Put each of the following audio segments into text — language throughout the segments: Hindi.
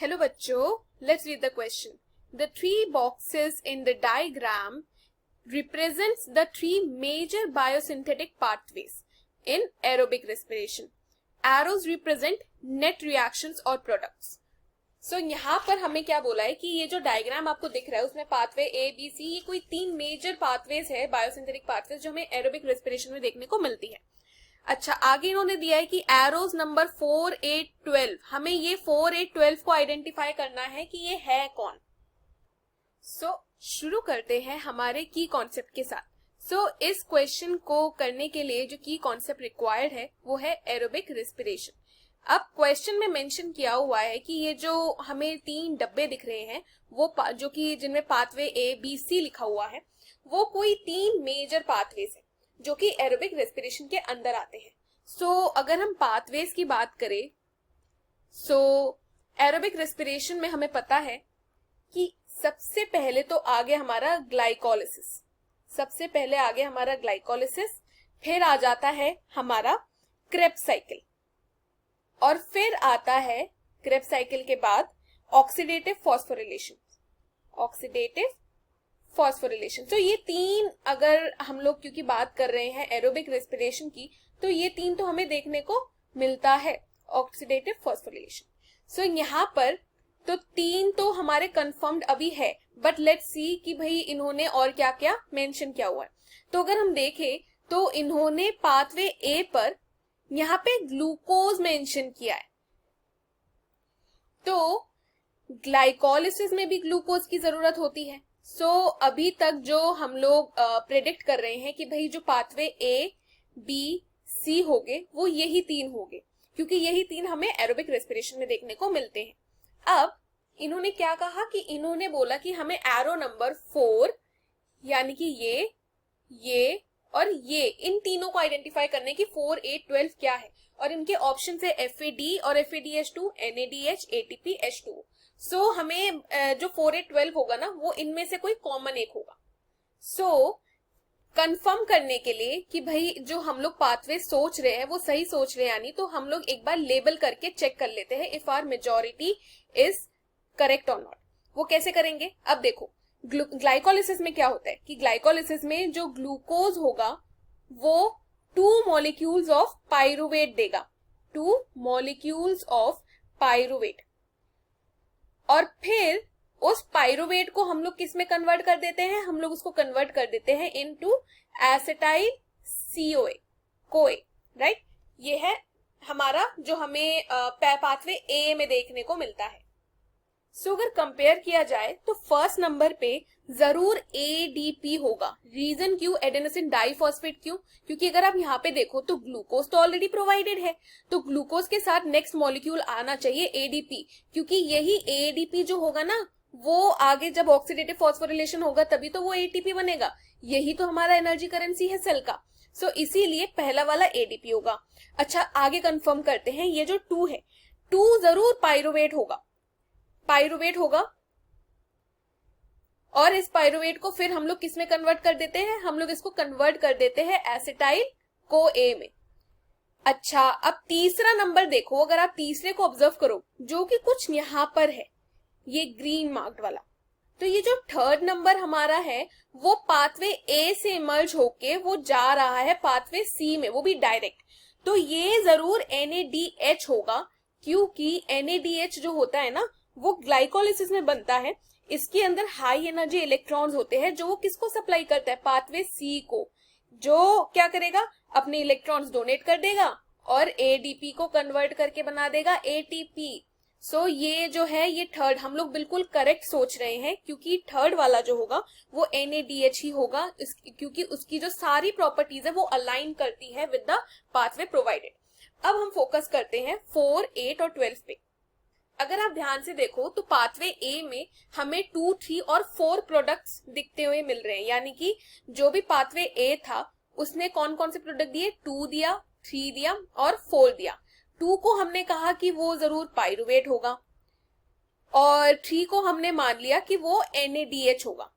Hello bachcho, let's read the question. The three boxes in the diagram represents the three major biosynthetic pathways in aerobic respiration. Arrows represent net reactions or products. So यहाँ पर हमें क्या बोला है कि ये जो डायग्राम आपको दिख रहा है उसमें पाथवे ए बी सी, ये कोई तीन मेजर पाथवेज है, बायोसिंथेटिक पाथवेज, जो हमें एरोबिक रेस्पिरेशन में देखने को मिलती है. अच्छा, आगे इन्होंने दिया है कि एरोज नंबर 4, 8, 12, हमें ये 4, 8, 12 को आइडेंटिफाई करना है कि ये है कौन. सो शुरू करते हैं हमारे की कॉन्सेप्ट के साथ. सो इस क्वेश्चन को करने के लिए जो की कॉन्सेप्ट रिक्वायर्ड है वो है एरोबिक रेस्पिरेशन. अब क्वेश्चन में मेंशन किया हुआ है कि ये जो हमें तीन डब्बे दिख रहे हैं वो जो कि जिनमें पाथवे ए बी सी लिखा हुआ है वो कोई तीन मेजर पाथवेज है जो कि एरोबिक रेस्पिरेशन के अंदर आते हैं. सो अगर हम पाथवेज की बात करें, सो एरोबिक रेस्पिरेशन में हमें पता है कि सबसे पहले तो आगे हमारा ग्लाइकोलिसिस, सबसे पहले आगे हमारा ग्लाइकोलिसिस, फिर आ जाता है हमारा क्रेब्स साइकिल, और फिर आता है क्रेब्स साइकिल के बाद ऑक्सीडेटिव फॉस्फोरिलेशन, ऑक्सीडेटिव फॉस्फोरिलेशन. तो ये तीन अगर हम लोग क्योंकि बात कर रहे हैं एरोबिक रेस्पिरेशन की, तो ये तीन तो हमें देखने को मिलता है, ऑक्सीडेटिव फॉस्फोरिलेशन. सो यहाँ पर तो तीन तो हमारे कंफर्म्ड अभी है, बट लेट्स सी कि भाई इन्होंने और क्या क्या मेंशन किया हुआ है. तो अगर हम देखें तो इन्होंने पाथवे ए पर यहाँ पे ग्लूकोज मेंशन किया है. तो ग्लाइकोलिसिस में भी ग्लूकोज की जरूरत होती है. सो अभी तक जो हम लोग प्रेडिक्ट कर रहे हैं कि भाई जो पाथवे ए बी सी होंगे वो यही तीन होंगे, क्योंकि यही तीन हमें एरोबिक रेस्पिरेशन में देखने को मिलते हैं. अब इन्होंने क्या कहा कि इन्होंने बोला कि हमें एरो नंबर 4 यानी कि ये और ये, इन तीनों को आइडेंटिफाई करने की 4, 8, 12 क्या है, और इनके ऑप्शन है FAD और FADH2, NADH, ATP, H2O. सो हमें जो 4, 8, 12 होगा ना वो इनमें से कोई कॉमन एक होगा. सो कंफर्म करने के लिए कि भाई जो हम लोग पाथवे सोच रहे हैं वो सही सोच रहे हैं यानी, तो हम लोग एक बार लेबल करके चेक कर लेते हैं if our majority is correct और नॉट. वो कैसे करेंगे? अब देखो, ग्लाइकोलिसिस में क्या होता है कि ग्लाइकोलिसिस में जो ग्लूकोज होगा वो 2 मॉलिक्यूल्स ऑफ पाइरुवेट देगा, 2 मॉलिक्यूल्स ऑफ पाइरुवेट, और फिर उस पाइरुवेट को हम लोग किस में कन्वर्ट कर देते हैं? हम लोग उसको कन्वर्ट कर देते हैं इनटू एसिटाइल CoA, कोए, राइट. ये है हमारा जो हमें पाथवे ए में देखने को मिलता है. सो अगर कंपेयर किया जाए तो फर्स्ट नंबर पे जरूर ADP होगा. रीजन क्यों? Adenosine diphosphate. क्यों? क्योंकि अगर आप यहाँ पे देखो तो ग्लूकोज तो ऑलरेडी प्रोवाइडेड है, तो ग्लूकोज के साथ नेक्स्ट मॉलिक्यूल आना चाहिए ADP, क्योंकि यही ADP जो होगा ना वो आगे जब ऑक्सीडेटिव फॉस्फोरिलेशन होगा तभी तो वो ATP बनेगा. यही तो हमारा एनर्जी करेंसी है सेल का. सो इसीलिए पहला वाला ADP होगा. अच्छा, आगे कंफर्म करते हैं, ये जो 2 है, 2 जरूर पाइरुवेट होगा, पाइरुवेट होगा, और इस पाइरुवेट को फिर हम लोग किस में कन्वर्ट कर देते हैं? हम लोग इसको कन्वर्ट कर देते हैं एसिटाइल CoA में. अच्छा, अब तीसरा नंबर देखो, अगर आप तीसरे को ऑब्जर्व करो जो कि कुछ यहां पर है, ये ग्रीन मार्क्ड वाला, तो ये जो थर्ड नंबर हमारा है वो पाथवे ए से इमर्ज होके वो जा रहा है पाथवे सी में, वो भी डायरेक्ट. तो ये जरूर NADH होगा, क्योंकि NADH जो होता है ना वो ग्लाइकोलिसिस में बनता है. इसके अंदर हाई एनर्जी इलेक्ट्रॉन्स होते हैं जो वो किसको सप्लाई करता है? पाथवे सी को, जो क्या करेगा? अपने इलेक्ट्रॉन्स डोनेट कर देगा और ADP को कन्वर्ट करके बना देगा ATP. सो ये जो है ये थर्ड हम लोग बिल्कुल करेक्ट सोच रहे हैं, क्योंकि थर्ड वाला जो होगा वो NADH ही होगा, क्योंकि उसकी जो सारी प्रॉपर्टीज है वो अलाइन करती है विद द पाथवे प्रोवाइडेड. अब हम फोकस करते हैं 4, 8 और 12 पे. अगर आप ध्यान से देखो तो पाथवे ए में हमें 2, 3 और 4 प्रोडक्ट्स दिखते हुए मिल रहे हैं, यानी कि जो भी पाथवे ए था उसने कौन कौन से प्रोडक्ट दिए? 2 दिया, 3 दिया और 4 दिया. 2 को हमने कहा कि वो जरूर पाइरुवेट होगा, और 3 को हमने मान लिया कि वो NADH होगा.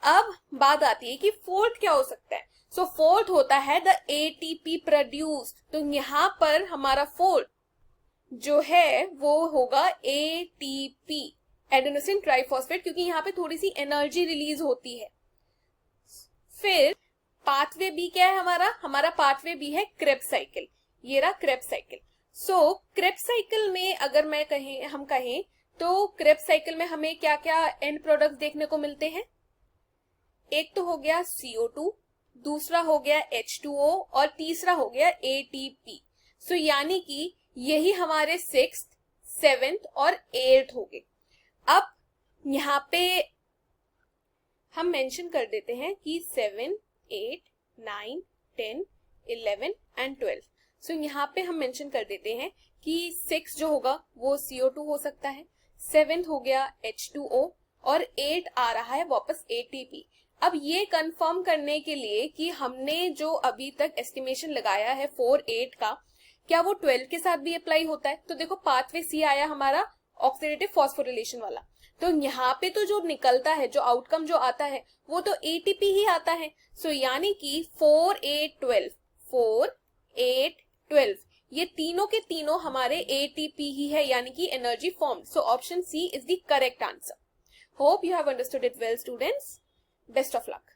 अब बात आती है कि फोर्थ क्या हो सकता है? सो फोर्थ होता है द ATP प्रोड्यूस्ड. तो यहां पर हमारा फोर्थ जो है वो होगा ATP, एडेनोसिन ट्राइफॉस्फेट, क्योंकि यहाँ पे थोड़ी सी एनर्जी रिलीज होती है। फिर पाथवे बी क्या है हमारा पाथवे बी है क्रेब्स साइकिल। ये रहा क्रेब्स साइकिल। सो क्रेब्स साइकिल में अगर हम कहें तो क्रेब्स साइकिल में हमें क्या क्या एंड प्रोडक्ट्स देखने को मिलते हैं। एक तो हो गया CO2, दूसरा हो गया H2O और तीसरा हो गया ATP। सो यानी कि यही हमारे 6th, 7th और 8th हो गए। अब यहाँ पे हम मेंशन कर देते हैं कि 7, 8, 9, 10, 11 एंड 12। सो यहाँ पे हम मेंशन कर देते हैं कि 6 जो होगा वो CO2 हो सकता है, 7th हो गया H2O और 8 आ रहा है वापस ATP। अब ये कंफर्म करने के लिए कि हमने जो अभी तक एस्टिमेशन लगाया है 4, 8 का, क्या वो 12 के साथ भी अप्लाई होता है। तो देखो पाथवे सी आया हमारा ऑक्सीडेटिव फॉस्फोरिलेशन वाला, तो यहाँ पे तो जो निकलता है, जो आउटकम जो आता है वो तो ATP ही आता है। सो यानी कि 4, 8, 12, 4, 8, 12 ये तीनों के तीनों हमारे ATP ही है, यानी कि energy form. So option C is the correct answer. Hope you have understood it well students. Best of luck.